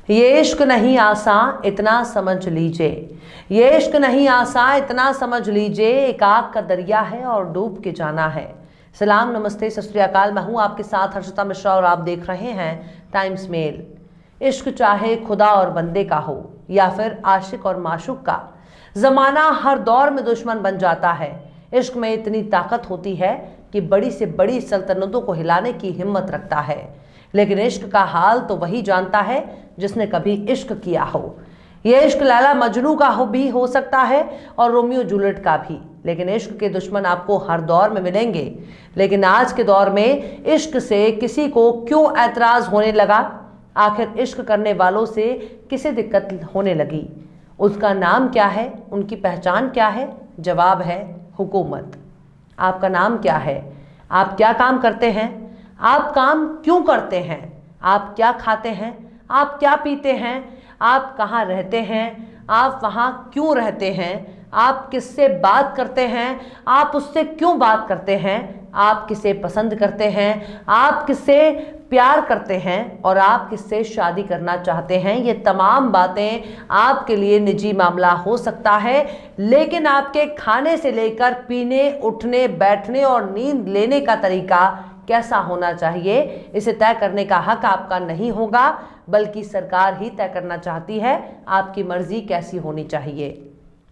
ये इश्क नहीं आसान इतना समझ लीजिए, ये इश्क नहीं आसान इतना समझ लीजिए, एक आग का दरिया है और डूब के जाना है। सलाम, नमस्ते, सत श्री अकाल। मैं हूँ आपके साथ हर्षिता मिश्रा और आप देख रहे हैं टाइम्स मेल। इश्क चाहे खुदा और बंदे का हो या फिर आशिक और माशूक का, जमाना हर दौर में दुश्मन बन जाता है। इश्क में इतनी ताकत होती है कि बड़ी से बड़ी सल्तनतों को हिलाने की हिम्मत रखता है। लेकिन इश्क का हाल तो वही जानता है जिसने कभी इश्क किया हो। यह इश्क लैला मजनू का भी हो सकता है और रोमियो जूलियट का भी। लेकिन इश्क के दुश्मन आपको हर दौर में मिलेंगे। लेकिन आज के दौर में इश्क से किसी को क्यों ऐतराज होने लगा? आखिर इश्क करने वालों से किसे दिक्कत होने लगी? उसका नाम क्या है? उनकी पहचान क्या है? जवाब है हुकूमत। आपका नाम क्या है? आप क्या काम करते हैं? आप काम क्यों करते हैं? आप क्या खाते हैं? आप क्या पीते हैं? आप कहाँ रहते हैं? आप वहाँ क्यों रहते हैं? आप किससे बात करते हैं? आप उससे क्यों बात करते हैं? आप किसे पसंद करते हैं? आप किससे प्यार करते हैं? और आप किससे शादी करना चाहते हैं? ये तमाम बातें आपके लिए निजी मामला हो सकता है, लेकिन आपके खाने से लेकर पीने, उठने, बैठने और नींद लेने का तरीका कैसा होना चाहिए, इसे तय करने का हक आपका नहीं होगा, बल्कि सरकार ही तय करना चाहती है आपकी मर्जी कैसी होनी चाहिए।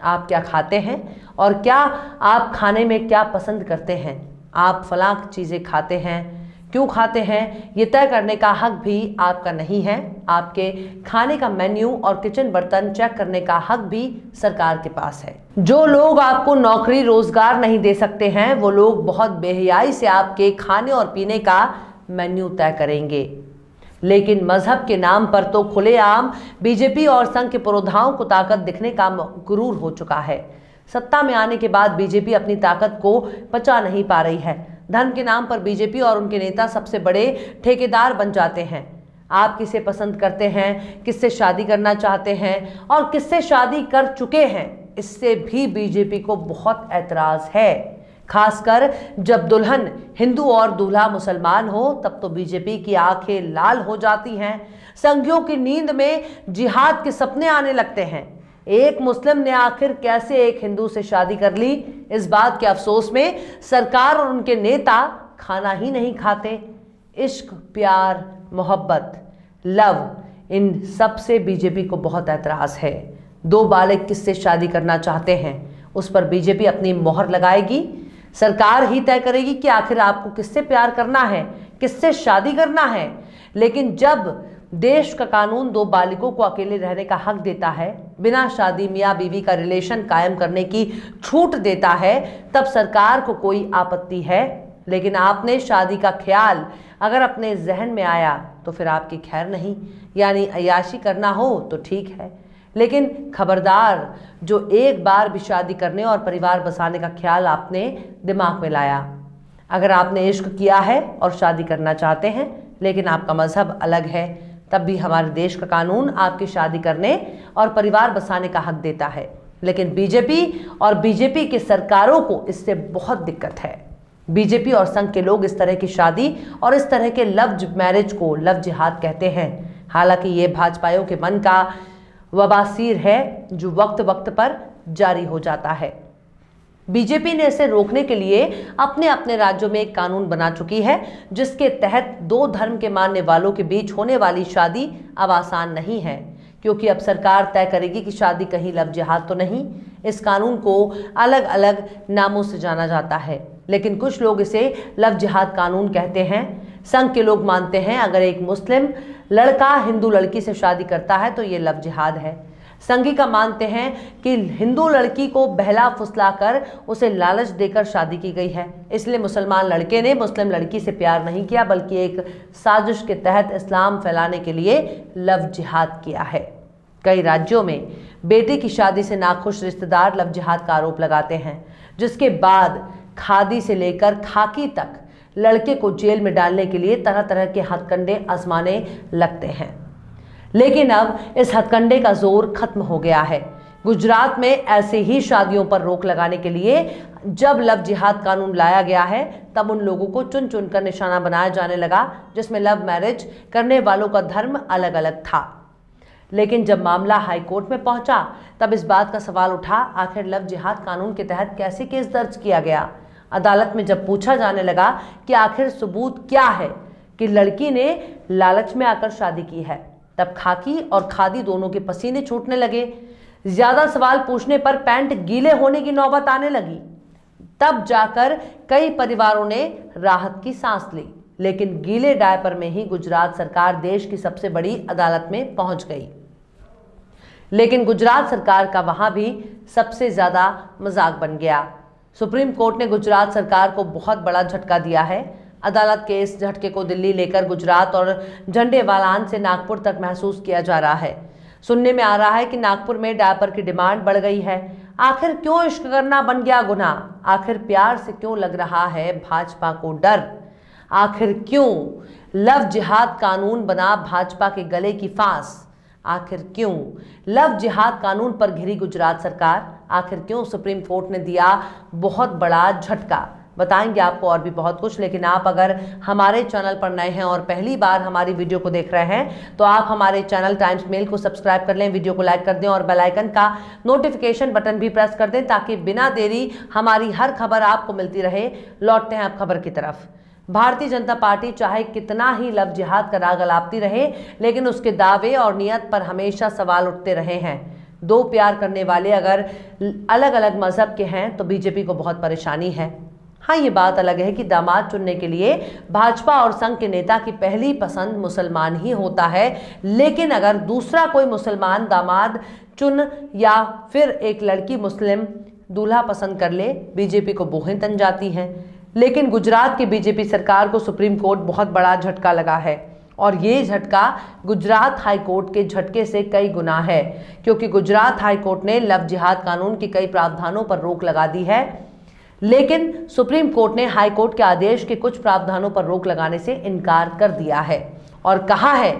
आप क्या खाते हैं और क्या आप खाने में क्या पसंद करते हैं? आप फलां चीज़ें खाते हैं, क्यों खाते हैं, ये तय करने का हक भी आपका नहीं है। आपके खाने का मेन्यू और किचन बर्तन चेक करने का हक भी सरकार के पास है। जो लोग आपको नौकरी रोजगार नहीं दे सकते हैं, वो लोग बहुत बेहयाई से आपके खाने और पीने का मेन्यू तय करेंगे। लेकिन मजहब के नाम पर तो खुलेआम बीजेपी और संघ के पुरोधाओं को ताकत दिखने का गुरूर हो चुका है। सत्ता में आने के बाद बीजेपी अपनी ताकत को पचा नहीं पा रही है। धर्म के नाम पर बीजेपी और उनके नेता सबसे बड़े ठेकेदार बन जाते हैं। आप किसे पसंद करते हैं, किससे शादी करना चाहते हैं और किससे शादी कर चुके हैं, इससे भी बीजेपी को बहुत ऐतराज है। खासकर जब दुल्हन हिंदू और दूल्हा मुसलमान हो, तब तो बीजेपी की आंखें लाल हो जाती हैं। संघियों की नींद में जिहाद के सपने आने लगते हैं। एक मुस्लिम ने आखिर कैसे एक हिंदू से शादी कर ली, इस बात के अफसोस में सरकार और उनके नेता खाना ही नहीं खाते। इश्क, प्यार, मोहब्बत, लव, इन सब से बीजेपी को बहुत ऐतराज है। दो बालिग किससे शादी करना चाहते हैं, उस पर बीजेपी अपनी मोहर लगाएगी। सरकार ही तय करेगी कि आखिर आपको किससे प्यार करना है, किससे शादी करना है। लेकिन जब देश का कानून दो बालिगों को अकेले रहने का हक देता है, बिना शादी मियाँ बीवी का रिलेशन कायम करने की छूट देता है, तब सरकार को कोई आपत्ति है। लेकिन आपने शादी का ख्याल अगर अपने जहन में आया तो फिर आपकी खैर नहीं, यानी अय्याशी करना हो तो ठीक है, लेकिन खबरदार, जो एक बार भी शादी करने और परिवार बसाने का ख्याल आपने दिमाग में लाया। अगर आपने इश्क किया है और शादी करना चाहते हैं, लेकिन आपका मजहब अलग है, तब भी हमारे देश का कानून आपकी शादी करने और परिवार बसाने का हक देता है। लेकिन बीजेपी और बीजेपी की सरकारों को इससे बहुत दिक्कत है। बीजेपी और संघ के लोग इस तरह की शादी और इस तरह के लव मैरिज को लव जिहाद कहते हैं। हालांकि ये भाजपाइयों के मन का वबासीर है जो वक्त वक्त पर जारी हो जाता है। बीजेपी ने इसे रोकने के लिए अपने अपने राज्यों में एक कानून बना चुकी है, जिसके तहत दो धर्म के मानने वालों के बीच होने वाली शादी अब आसान नहीं है, क्योंकि अब सरकार तय करेगी कि शादी कहीं लव जिहाद तो नहीं। इस कानून को अलग अलग नामों से जाना जाता है, लेकिन कुछ लोग इसे लव जिहाद कानून कहते हैं। संघ के लोग मानते हैं अगर एक मुस्लिम लड़का हिंदू लड़की से शादी करता है तो ये लव जिहाद है। संघी का मानते हैं कि हिंदू लड़की को बहला फुसलाकर उसे लालच देकर शादी की गई है, इसलिए मुसलमान लड़के ने मुस्लिम लड़की से प्यार नहीं किया, बल्कि एक साजिश के तहत इस्लाम फैलाने के लिए लव जिहाद किया है। कई राज्यों में बेटे की शादी से नाखुश रिश्तेदार लव जिहाद का आरोप लगाते हैं, जिसके बाद खादी से लेकर खाकी तक लड़के को जेल में डालने के लिए तरह तरह के हथकंडे आजमाने लगते हैं। लेकिन अब इस हथकंडे का जोर खत्म हो गया है। गुजरात में ऐसे ही शादियों पर रोक लगाने के लिए जब लव जिहाद कानून लाया गया है, तब उन लोगों को चुन चुन कर निशाना बनाया जाने लगा जिसमें लव मैरिज करने वालों का धर्म अलग अलग था। लेकिन जब मामला हाईकोर्ट में पहुंचा तब इस बात का सवाल उठा, आखिर लव जिहाद कानून के तहत कैसे केस दर्ज किया गया। अदालत में जब पूछा जाने लगा कि आखिर सबूत क्या है कि लड़की ने लालच में आकर शादी की है, तब खाकी और खादी दोनों के पसीने छूटने लगे। ज्यादा सवाल पूछने पर पैंट गीले होने की नौबत आने लगी। तब जाकर कई परिवारों ने राहत की सांस ली, लेकिन गीले डायपर में ही गुजरात सरकार देश की सबसे बड़ी अदालत में पहुंच गई। लेकिन गुजरात सरकार का वहां भी सबसे ज्यादा मजाक बन गया। सुप्रीम कोर्ट ने गुजरात सरकार को बहुत बड़ा झटका दिया है। अदालत के इस झटके को दिल्ली लेकर गुजरात और झंडेवालान से नागपुर तक महसूस किया जा रहा है। सुनने में आ रहा है कि नागपुर में डायपर की डिमांड बढ़ गई है। आखिर क्यों इश्क करना बन गया गुनाह? आखिर प्यार से क्यों लग रहा है भाजपा को डर? आखिर क्यों लव जिहाद कानून बना भाजपा के गले की फांस? आखिर क्यों लव जिहाद कानून पर घिरी गुजरात सरकार? आखिर क्यों सुप्रीम कोर्ट ने दिया बहुत बड़ा झटका? बताएंगे आपको और भी बहुत कुछ। लेकिन आप अगर हमारे चैनल पर नए हैं और पहली बार हमारी वीडियो को देख रहे हैं तो आप हमारे चैनल टाइम्स मेल को सब्सक्राइब कर लें, वीडियो को लाइक कर दें और बेल आइकन का नोटिफिकेशन बटन भी प्रेस कर दें ताकि बिना देरी हमारी हर खबर आपको मिलती रहे। लौटते हैं अब खबर की तरफ। भारतीय जनता पार्टी चाहे कितना ही लव जिहाद का राग अलापती रहे, लेकिन उसके दावे और नियत पर हमेशा सवाल उठते रहे हैं। दो प्यार करने वाले अगर अलग अलग मजहब के हैं तो बीजेपी को बहुत परेशानी है। हाँ, ये बात अलग है कि दामाद चुनने के लिए भाजपा और संघ के नेता की पहली पसंद मुसलमान ही होता है, लेकिन अगर दूसरा कोई मुसलमान दामाद चुन या फिर एक लड़की मुस्लिम दूल्हा पसंद कर ले, बीजेपी को बोहें तन जाती हैं। लेकिन गुजरात की बीजेपी सरकार को सुप्रीम कोर्ट बहुत बड़ा झटका लगा है और ये झटका गुजरात हाई कोर्ट के झटके से कई गुना है, क्योंकि गुजरात हाई कोर्ट ने लव जिहाद कानून के कई प्रावधानों पर रोक लगा दी है, लेकिन सुप्रीम कोर्ट ने हाई कोर्ट के आदेश के कुछ प्रावधानों पर रोक लगाने से इनकार कर दिया है और कहा है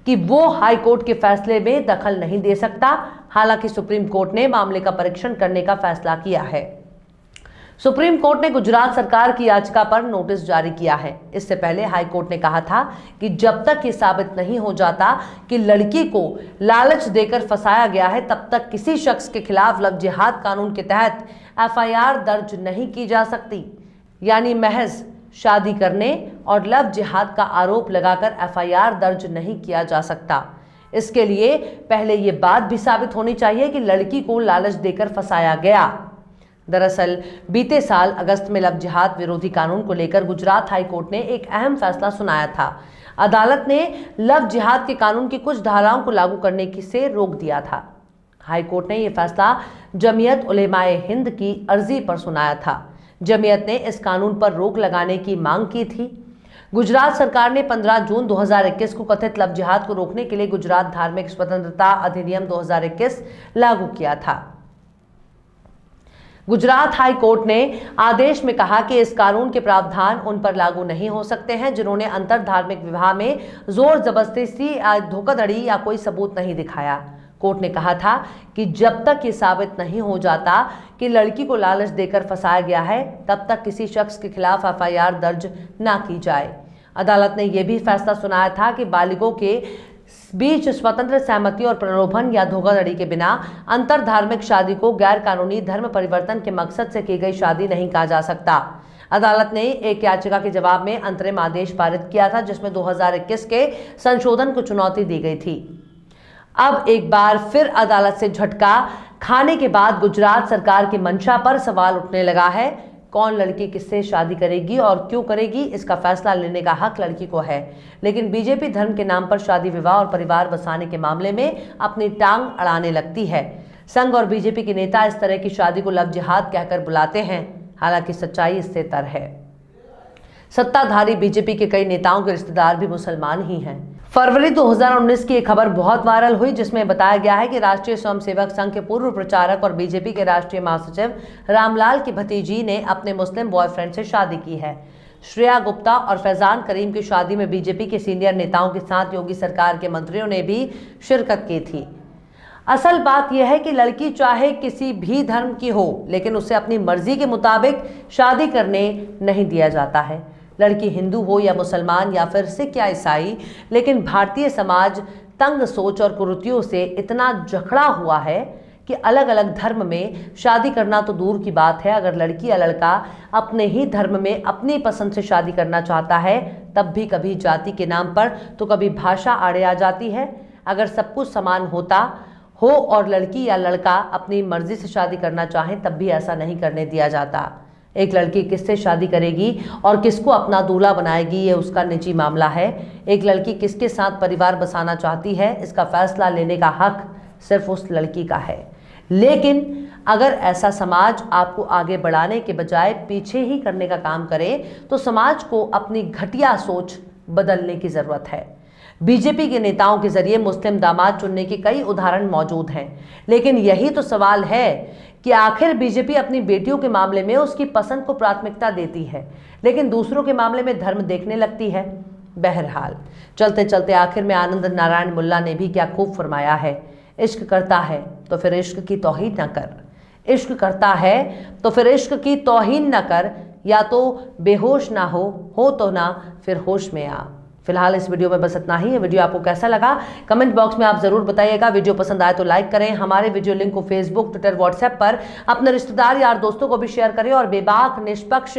कि वो हाई कोर्ट के फैसले में दखल नहीं दे सकता। हालांकि सुप्रीम कोर्ट ने मामले का परीक्षण करने का फैसला किया है। सुप्रीम कोर्ट ने गुजरात सरकार की याचिका पर नोटिस जारी किया है। इससे पहले हाई कोर्ट ने कहा था कि जब तक ये साबित नहीं हो जाता कि लड़की को लालच देकर फंसाया गया है, तब तक किसी शख्स के खिलाफ लव जिहाद कानून के तहत एफआईआर दर्ज नहीं की जा सकती। यानी महज शादी करने और लव जिहाद का आरोप लगाकर एफआईआर दर्ज नहीं किया जा सकता। इसके लिए पहले ये बात भी साबित होनी चाहिए कि लड़की को लालच देकर फंसाया गया। दरअसल बीते साल अगस्त में लव जिहाद विरोधी कानून को लेकर गुजरात हाई कोर्ट ने एक अहम फैसला सुनाया था। अदालत ने लव जिहाद के कानून की कुछ धाराओं को लागू करने से रोक दिया था। हाई कोर्ट ने यह फैसला जमीयत उलेमाए हिंद की अर्जी पर सुनाया था। जमीयत ने इस कानून पर रोक लगाने की मांग की थी। गुजरात सरकार ने 15 जून 2021 को कथित लव जिहाद को रोकने के लिए गुजरात धार्मिक स्वतंत्रता अधिनियम 2021 लागू किया था। गुजरात हाई कोर्ट ने आदेश में कहा कि इस कानून के प्रावधान उन पर लागू नहीं हो सकते हैं जिन्होंने अंतर धार्मिक विवाह में जोर जबरदस्ती या धोखाधड़ी या कोई सबूत नहीं दिखाया। कोर्ट ने कहा था कि जब तक ये साबित नहीं हो जाता कि लड़की को लालच देकर फंसाया गया है, तब तक किसी शख्स के खिलाफ एफआईआर दर्ज न की जाए। अदालत ने यह भी फैसला सुनाया था कि बालिगों के बीच स्वतंत्र सहमति और प्रलोभन या धोखाधड़ी के बिना अंतर धार्मिक शादी को गैर कानूनी धर्म परिवर्तन के मकसद से की गई शादी नहीं कहा जा सकता। अदालत ने एक याचिका के जवाब में अंतरिम आदेश पारित किया था, जिसमें 2021 के संशोधन को चुनौती दी गई थी। अब एक बार फिर अदालत से झटका खाने के बाद गुजरात सरकार की मंशा पर सवाल उठने लगा है। कौन लड़की किससे शादी करेगी और क्यों करेगी, इसका फैसला लेने का हक लड़की को है। लेकिन बीजेपी धर्म के नाम पर शादी विवाह और परिवार बसाने के मामले में अपनी टांग अड़ाने लगती है। संघ और बीजेपी के नेता इस तरह की शादी को लव जिहाद कहकर बुलाते हैं, हालांकि सच्चाई इससे तर है। सत्ताधारी बीजेपी के कई नेताओं के रिश्तेदार भी मुसलमान ही हैं। फरवरी 2019 की एक खबर बहुत वायरल हुई, जिसमें बताया गया है कि राष्ट्रीय स्वयंसेवक संघ के पूर्व प्रचारक और बीजेपी के राष्ट्रीय महासचिव रामलाल की भतीजी ने अपने मुस्लिम बॉयफ्रेंड से शादी की है। श्रेया गुप्ता और फैजान करीम की शादी में बीजेपी के सीनियर नेताओं के साथ योगी सरकार के मंत्रियों ने भी शिरकत की थी। असल बात यह है कि लड़की चाहे किसी भी धर्म की हो, लेकिन उसे अपनी मर्जी के मुताबिक शादी करने नहीं दिया जाता है। लड़की हिंदू हो या मुसलमान या फिर सिख या ईसाई, लेकिन भारतीय समाज तंग सोच और कुरीतियों से इतना जकड़ा हुआ है कि अलग अलग धर्म में शादी करना तो दूर की बात है, अगर लड़की या लड़का अपने ही धर्म में अपनी पसंद से शादी करना चाहता है तब भी कभी जाति के नाम पर तो कभी भाषा आड़े आ जाती है। अगर सब कुछ समान होता हो और लड़की या लड़का अपनी मर्जी से शादी करना चाहे तब भी ऐसा नहीं करने दिया जाता। एक लड़की किससे शादी करेगी और किसको अपना दूल्हा बनाएगी ये उसका निजी मामला है। एक लड़की किसके साथ परिवार बसाना चाहती है इसका फैसला लेने का हक सिर्फ उस लड़की का है। लेकिन अगर ऐसा समाज आपको आगे बढ़ाने के बजाय पीछे ही करने का काम करे तो समाज को अपनी घटिया सोच बदलने की जरूरत है। बीजेपी के नेताओं के जरिए मुस्लिम दामाद चुनने के कई उदाहरण मौजूद हैं, लेकिन यही तो सवाल है कि आखिर बीजेपी अपनी बेटियों के मामले में उसकी पसंद को प्राथमिकता देती है लेकिन दूसरों के मामले में धर्म देखने लगती है। बहरहाल चलते चलते आखिर में आनंद नारायण मुल्ला ने भी क्या खूब फरमाया है, इश्क करता है तो फिर इश्क की तौहीन न कर, इश्क करता है तो फिर इश्क की तौहीन न कर, या तो बेहोश ना हो तो ना फिर होश में आ। फिलहाल इस वीडियो में बस इतना ही। वीडियो आपको कैसा लगा कमेंट बॉक्स में आप जरूर बताइएगा। वीडियो पसंद आए तो लाइक करें, हमारे वीडियो लिंक को फेसबुक, ट्विटर, व्हाट्सएप पर अपने रिश्तेदार यार दोस्तों को भी शेयर करें और बेबाक, निष्पक्ष,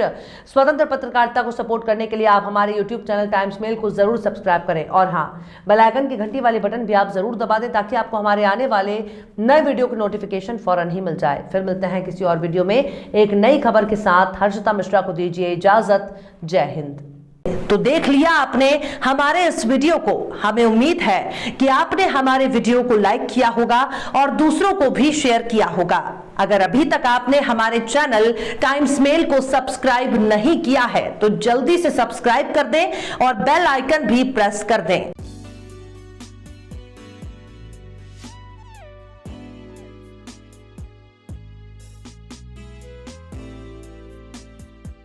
स्वतंत्र पत्रकारिता को सपोर्ट करने के लिए आप हमारे यूट्यूब चैनल टाइम्स मेल को जरूर सब्सक्राइब करें और हाँ, बेल आइकन की घंटी वाले बटन भी आप जरूर दबा दें ताकि आपको हमारे आने वाले नए वीडियो की नोटिफिकेशन फौरन ही मिल जाए। फिर मिलते हैं किसी और वीडियो में एक नई खबर के साथ। हर्षिता मिश्रा को दीजिए इजाजत। जय हिंद। तो देख लिया आपने हमारे इस वीडियो को। हमें उम्मीद है कि आपने हमारे वीडियो को लाइक किया होगा और दूसरों को भी शेयर किया होगा। अगर अभी तक आपने हमारे चैनल टाइम्स मेल को सब्सक्राइब नहीं किया है तो जल्दी से सब्सक्राइब कर दें और बेल आइकन भी प्रेस कर दें।